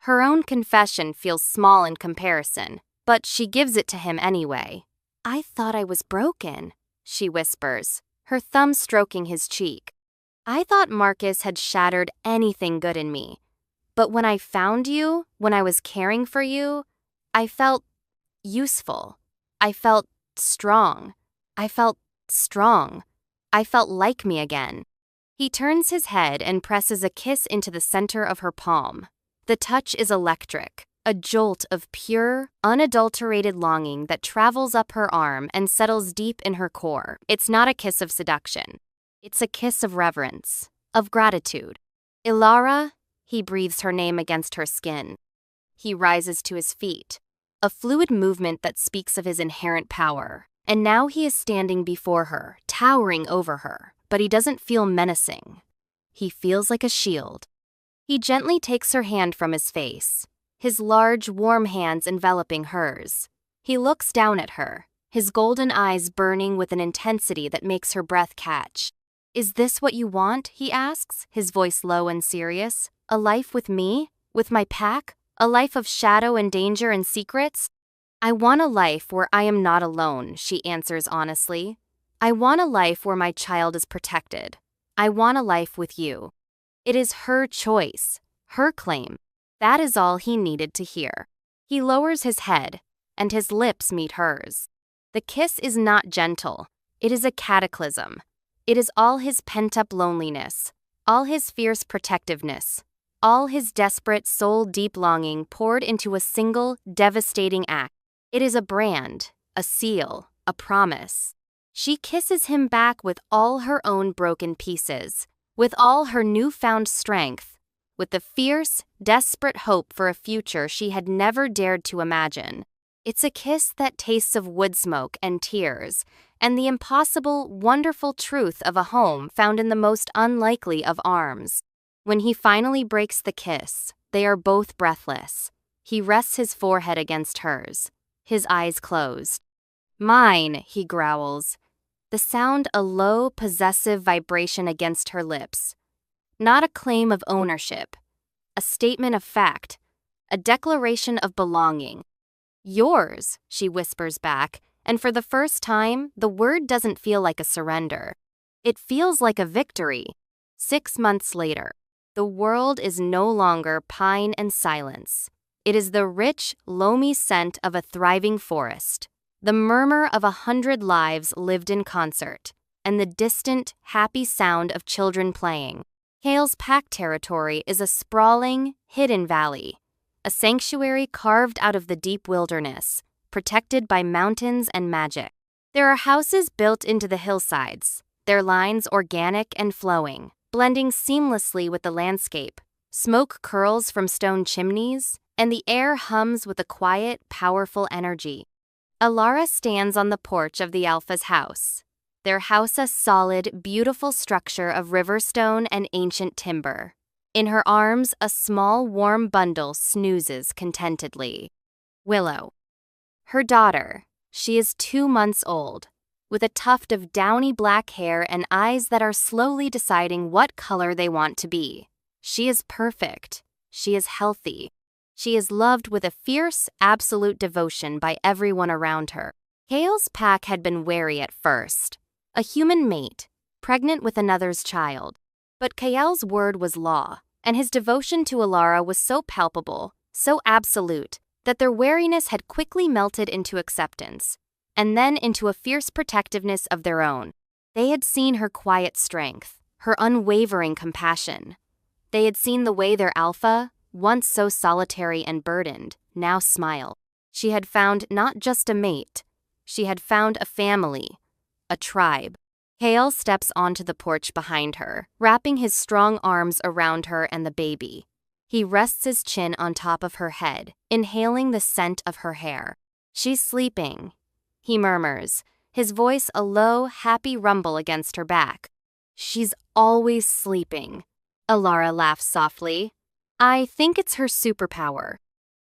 Her own confession feels small in comparison, but she gives it to him anyway. I thought I was broken, she whispers, her thumb stroking his cheek. I thought Marcus had shattered anything good in me. But when I found you, when I was caring for you, I felt useful. I felt strong. I felt strong. I felt like me again. He turns his head and presses a kiss into the center of her palm. The touch is electric, a jolt of pure, unadulterated longing that travels up her arm and settles deep in her core. It's not a kiss of seduction. It's a kiss of reverence, of gratitude. Ilara, he breathes her name against her skin. He rises to his feet, a fluid movement that speaks of his inherent power. And now he is standing before her, towering over her, but he doesn't feel menacing. He feels like a shield. He gently takes her hand from his face, his large, warm hands enveloping hers. He looks down at her, his golden eyes burning with an intensity that makes her breath catch. Is this what you want? He asks, his voice low and serious. A life with me? With my pack? A life of shadow and danger and secrets? I want a life where I am not alone, she answers honestly. I want a life where my child is protected. I want a life with you. It is her choice, her claim. That is all he needed to hear. He lowers his head, and his lips meet hers. The kiss is not gentle. It is a cataclysm. It is all his pent-up loneliness, all his fierce protectiveness, all his desperate, soul-deep longing poured into a single, devastating act. It is a brand, a seal, a promise. She kisses him back with all her own broken pieces, with all her newfound strength, with the fierce, desperate hope for a future she had never dared to imagine. It's a kiss that tastes of wood smoke and tears, and the impossible, wonderful truth of a home found in the most unlikely of arms. When he finally breaks the kiss, they are both breathless. He rests his forehead against hers, his eyes closed. Mine, he growls, the sound a low, possessive vibration against her lips. Not a claim of ownership, a statement of fact, a declaration of belonging. Yours, she whispers back, and for the first time, the word doesn't feel like a surrender. It feels like a victory. 6 months later, the world is no longer pine and silence. It is the rich, loamy scent of a thriving forest, the murmur of 100 lives lived in concert, and the distant, happy sound of children playing. Hale's pack territory is a sprawling, hidden valley, a sanctuary carved out of the deep wilderness, protected by mountains and magic. There are houses built into the hillsides, their lines organic and flowing, blending seamlessly with the landscape. Smoke curls from stone chimneys, and the air hums with a quiet, powerful energy. Ilara stands on the porch of the Alpha's house. Their house a solid, beautiful structure of riverstone and ancient timber. In her arms, a small, warm bundle snoozes contentedly. Willow. Her daughter. She is 2 months old, with a tuft of downy black hair and eyes that are slowly deciding what color they want to be. She is perfect. She is healthy. She is loved with a fierce, absolute devotion by everyone around her. Hale's pack had been wary at first. A human mate, pregnant with another's child. But Kael's word was law, and his devotion to Ilara was so palpable, so absolute, that their wariness had quickly melted into acceptance, and then into a fierce protectiveness of their own. They had seen her quiet strength, her unwavering compassion. They had seen the way their Alpha, once so solitary and burdened, now smiled. She had found not just a mate, she had found a family, a tribe. Hale steps onto the porch behind her, wrapping his strong arms around her and the baby. He rests his chin on top of her head, inhaling the scent of her hair. She's sleeping, he murmurs, his voice a low, happy rumble against her back. She's always sleeping. Ilara laughs softly. I think it's her superpower.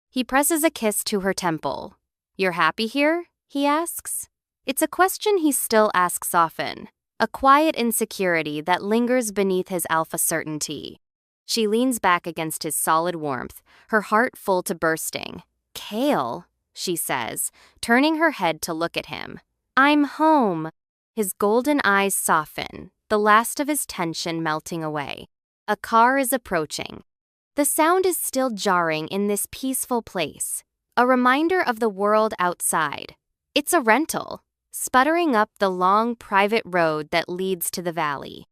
He presses a kiss to her temple. You're happy here? He asks. It's a question he still asks often, a quiet insecurity that lingers beneath his Alpha certainty. She leans back against his solid warmth, her heart full to bursting. Kael, she says, turning her head to look at him, I'm home. His golden eyes soften, the last of his tension melting away. A car is approaching. The sound is still jarring in this peaceful place, a reminder of the world outside. It's a rental, sputtering up the long private road that leads to the valley.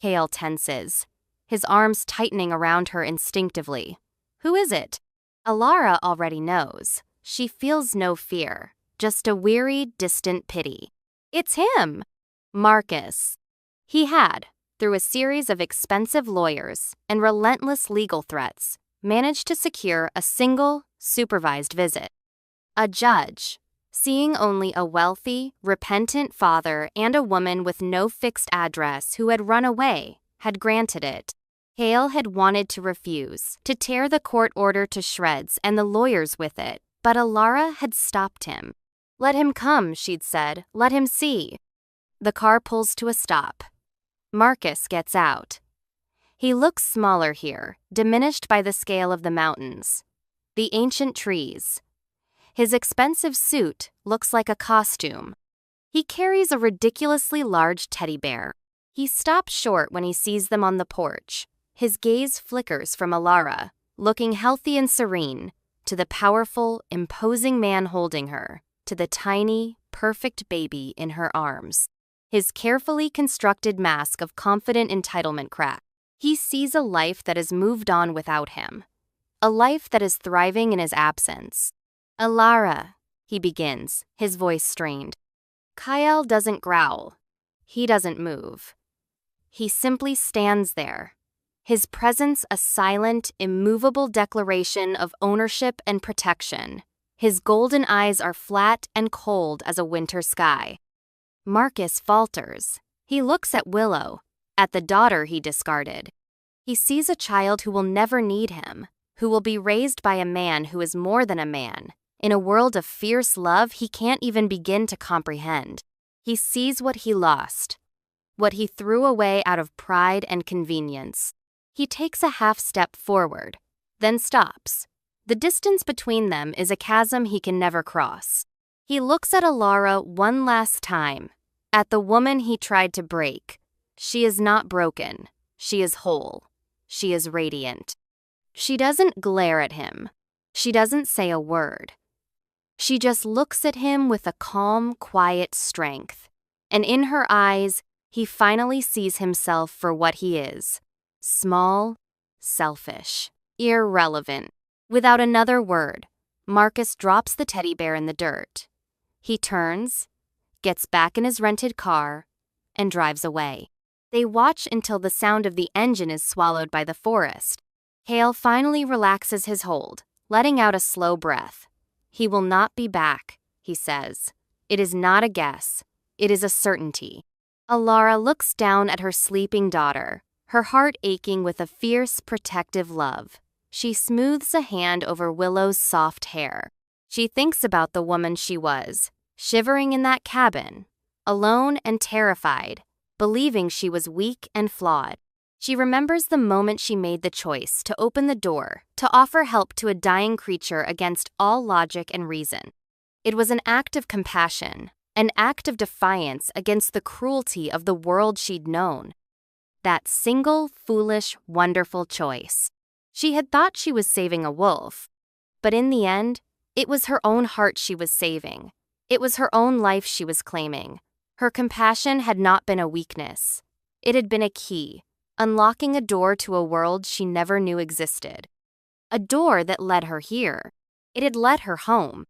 Kale tenses, his arms tightening around her instinctively. Who is it? Alara already knows. She feels no fear, just a weary, distant pity. It's him! Marcus. He had, through a series of expensive lawyers and relentless legal threats, managed to secure a single, supervised visit. A judge, seeing only a wealthy, repentant father and a woman with no fixed address who had run away, had granted it. Hale had wanted to refuse, to tear the court order to shreds and the lawyers with it, but Alara had stopped him. Let him come, she'd said. Let him see. The car pulls to a stop. Marcus gets out. He looks smaller here, diminished by the scale of the mountains, the ancient trees. His expensive suit looks like a costume. He carries a ridiculously large teddy bear. He stops short when he sees them on the porch. His gaze flickers from Alara, looking healthy and serene, to the powerful, imposing man holding her, to the tiny, perfect baby in her arms. His carefully constructed mask of confident entitlement cracks. He sees a life that has moved on without him, a life that is thriving in his absence. Alara, he begins, his voice strained. Kyle doesn't growl. He doesn't move. He simply stands there, his presence a silent, immovable declaration of ownership and protection. His golden eyes are flat and cold as a winter sky. Marcus falters. He looks at Willow, at the daughter he discarded. He sees a child who will never need him, who will be raised by a man who is more than a man, in a world of fierce love he can't even begin to comprehend. He sees what he lost, what he threw away out of pride and convenience. He takes a half step forward, then stops. The distance between them is a chasm he can never cross. He looks at Alara one last time, at the woman he tried to break. She is not broken. She is whole. She is radiant. She doesn't glare at him. She doesn't say a word. She just looks at him with a calm, quiet strength. And in her eyes, he finally sees himself for what he is. Small, selfish, irrelevant. Without another word, Marcus drops the teddy bear in the dirt. He turns, gets back in his rented car, and drives away. They watch until the sound of the engine is swallowed by the forest. Hale finally relaxes his hold, letting out a slow breath. He will not be back, he says. It is not a guess. It is a certainty. Alara looks down at her sleeping daughter, her heart aching with a fierce, protective love. She smooths a hand over Willow's soft hair. She thinks about the woman she was, shivering in that cabin, alone and terrified, believing she was weak and flawed. She remembers the moment she made the choice to open the door, to offer help to a dying creature against all logic and reason. It was an act of compassion, an act of defiance against the cruelty of the world she'd known. That single, foolish, wonderful choice. She had thought she was saving a wolf, but in the end, it was her own heart she was saving. It was her own life she was claiming. Her compassion had not been a weakness. It had been a key, unlocking a door to a world she never knew existed. A door that led her here. It had led her home.